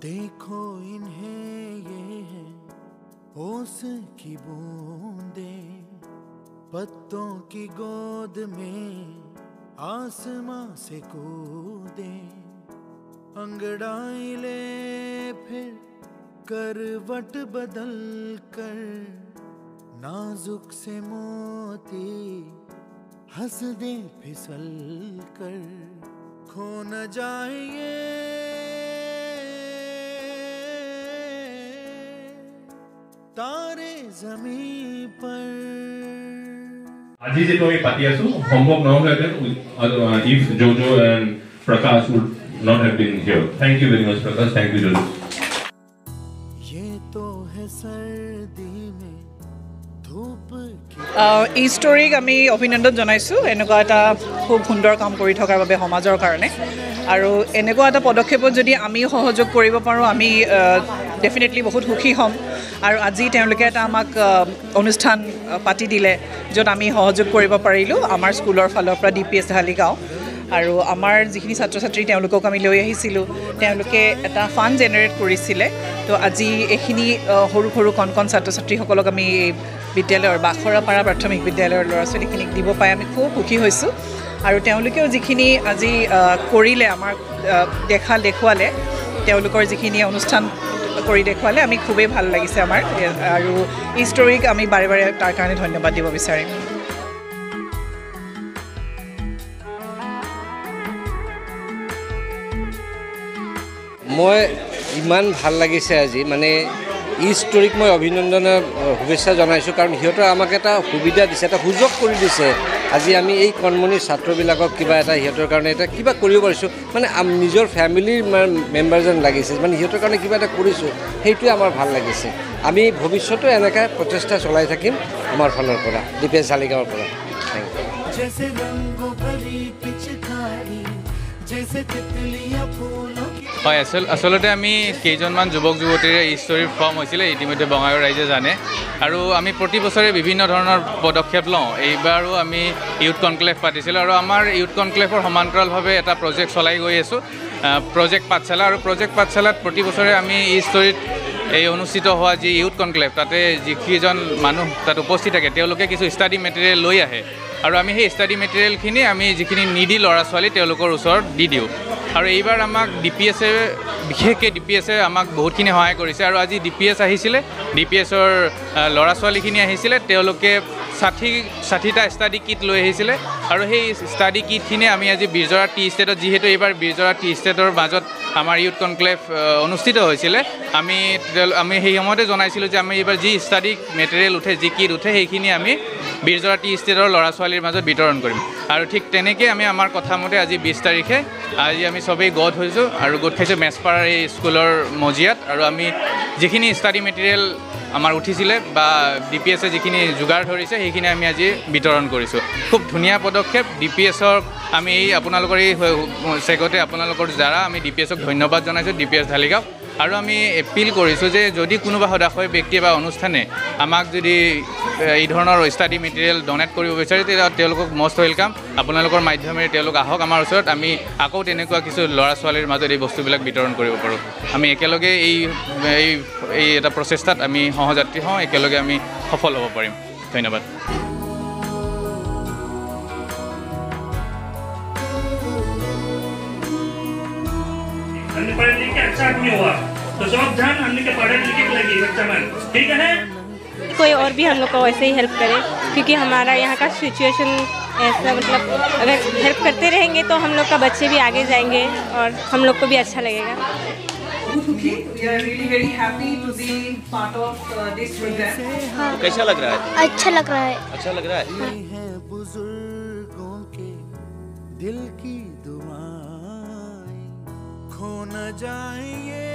देखो इन्हें ये है ओस की बूंदे, पत्तों की गोद में आसमां से कूदे, अंगड़ाई ले फिर करवट बदल कर, नाजुक से मोती हंस दे फिसल कर, खो न जाए ये तारे जमीन पर। আজি যেটো আমি পাতি আছো সম্ভৱ নহ'লেহেঁতেন if Jojo and Prakash would not have been here. Thank you very much, Prakash. Thank you, Jojo. ये तो है सर्दी में धूप की এই ষ্টৰীক আমি অভিনন্দন জনাইছোঁ এনেকুৱা এটা খুব সুন্দৰ কাম কৰি থকাৰ বাবে সমাজৰ কাৰণে আৰু এনেকুৱা এটা পদক্ষেপত যদি আমি সহযোগ কৰিব পাৰোঁ আমি ডেফিনেটলি বহুত সুখী হ'ম আৰু আজি তেওঁলোকে এটা আমাক অনুষ্ঠান পাতি দিলে য'ত আমি সহযোগ কৰিব পাৰিলোঁ আমাৰ স্কুলৰ ফালৰ পৰা DPS ঢালিগাঁও আৰু আমাৰ যিখিনি ছাত্ৰ ছাত্ৰী তেওঁলোকক আমি লৈ আহিছিলোঁ তেওঁলোকে এটা ফাণ্ড জেনেৰেট কৰিছিলে তো আজি এইখিনি সৰু সৰু কণ কণ ছাত্ৰ ছাত্ৰীসকলক আমি বিদ্যালয়ৰ বাখৰাপাৰা প্ৰাথমিক বিদ্যালয়ৰ ল'ৰা ছোৱালীখিনিক দিব পাই আমি খুব সুখী হৈছোঁ আৰু তেওঁলোকেও যিখিনি আজি কৰিলে আমাক দেখুৱালে তেওঁলোকৰ যিখিনি অনুষ্ঠান কৰি দেখুৱালে আমি খুবেই ভাল লাগিছে আমাৰ আৰু এই ষ্টৰীক আমি বাৰে বাৰে তাৰ কাৰণে ধন্যবাদ দিব বিচাৰিম মই ইমান ভাল লাগিছে আজি মানে ই ষ্টৰীক মই অভিনন্দনৰ শুভেচ্ছা জনাইছোঁ কাৰণ সিহঁতে আমাক এটা সুবিধা দিছে এটা সুযোগ কৰি দিছে আজি আমি এই কণমণি ছাত্ৰবিলাকক কিবা এটা সিহঁতৰ কাৰণে এটা কিবা কৰিব পাৰিছোঁ মানে নিজৰ ফেমিলিৰ মেম্বাৰ যেন লাগিছে মানে সিহঁতৰ কাৰণে কিবা এটা কৰিছোঁ সেইটোৱে আমাৰ ভাল লাগিছে আমি ভৱিষ্যতো এনেকৈ প্ৰচেষ্টা চলাই থাকিম আমাৰ ফালৰ পৰা DPS ঢালিগাঁৱৰ পৰা থেংক ইউ হয় আসলতে আমি কেইজনমান যুৱক যুৱতীৰে এই ষ্টৰীৰ ফৰ্ম হৈছিলে ইতিমধ্যে বঙাইগাঁও ৰাইজে জানে আৰু আমি প্ৰতি বছৰে বিভিন্ন ধৰণৰ পদক্ষেপ লওঁ এইবাৰো আমি ইউথ কনক্লেভ পাতিছিলোঁ আৰু আমাৰ ইউথ কনক্লেভৰ সমান্তৰালভাৱে এটা প্ৰজেক্ট চলাই গৈ আছোঁ প্ৰজেক্ট পাঠশালা আৰু প্ৰজেক্ট পাঠশালাত প্ৰতি বছৰে আমি এই ষ্টৰীত এই অনুষ্ঠিত হোৱা যি ইউথ কনক্লেভ তাতে যিকেইজন মানুহ তাত উপস্থিত থাকে তেওঁলোকে কিছু ষ্টাডি মেটেৰিয়েল লৈ আহে আৰু আমি সেই ষ্টাডি মেটেৰিয়েলখিনি আমি যিখিনি নিডি ল'ৰা ছোৱালী তেওঁলোকৰ ওচৰত দি দিওঁ আৰু এইবাৰ আমাক DPSে বিশেষকৈ DPSে আমাক বহুতখিনি সহায় কৰিছে আৰু আজি DPS আহিছিলে DPSৰ ল'ৰা ছোৱালীখিনি আহিছিলে তেওঁলোকে 60টা ষ্টাডি কিট লৈ আহিছিলে আৰু সেই ষ্টাডি কিটখিনি আমি আজি বিৰজৰা টি ষ্টেটত যিহেতু এইবাৰ বিৰজৰা টি ষ্টেটৰ মাজত আমাৰ ইউথ কনক্লেভ অনুষ্ঠিত হৈছিলে আমি সেই সময়তে জনাইছিলোঁ যে আমি এইবাৰ যি ষ্টাডি মেটেৰিয়েল উঠে যি কিট উঠে সেইখিনি আমি বিৰজৰা টি ষ্টেটৰ ল'ৰা ছোৱালীৰ মাজত বিতৰণ কৰিম আৰু ঠিক তেনেকৈ আমি আমাৰ কথামতে আজি 20 তাৰিখে আজি আমি সবেই গোট হৈছোঁ আৰু গোট খাইছোঁ মেছপাৰাৰ এই স্কুলৰ মজিয়াত আৰু আমি যিখিনি ষ্টাডি মেটেৰিয়েল আমাৰ উঠিছিলে বা DPSে যিখিনি যোগাৰ ধৰিছে সেইখিনি আমি আজি বিতৰণ কৰিছোঁ খুব ধুনীয়া পদক্ষেপ DPSৰ আমি এই আপোনালোকৰ এই চেগতে আপোনালোকৰ দ্বাৰা আমি DPSক ধন্যবাদ জনাইছোঁ DPS ঢালিগাঁও আৰু আমি এপিল কৰিছোঁ যে যদি কোনোবা সদাশয় ব্যক্তি বা অনুষ্ঠানে আমাক যদি এই ধৰণৰ ষ্টাডি মেটেৰিয়েল ডনেট কৰিব বিচাৰে তেতিয়া তেওঁলোকক মষ্ট ৱেলকাম আপোনালোকৰ মাধ্যমেৰে তেওঁলোক আহক আমাৰ ওচৰত আমি আকৌ তেনেকুৱা কিছু ল'ৰা ছোৱালীৰ মাজত এই বস্তুবিলাক বিতৰণ কৰিব পাৰোঁ আমি একেলগে এই এটা প্ৰচেষ্টাত আমি সহযাত্ৰী হওঁ একেলগে আমি সফল হ'ব পাৰিম ধন্যবাদ हमने पढ़े लिखे अच्छा आदमी हुआ तो सब ध्यान हमने के पढ़े लिखे लगी बच्चा में ठीक है कोई और भी हम लोग को वैसे ही हेल्प करे क्योंकि हमारा यहाँ का सिचुएशन ऐसा मतलब अगर हेल्प करते रहेंगे तो हम लोग का बच्चे भी आगे जाएंगे और हम लोग को भी अच्छा लगेगा We are really very happy to be part of this program. कैसा लग रहा है अच्छा लग रहा है अच्छा लग रहा है ये है बुजुर्गों के दिल की दुआएं खो न जाए ये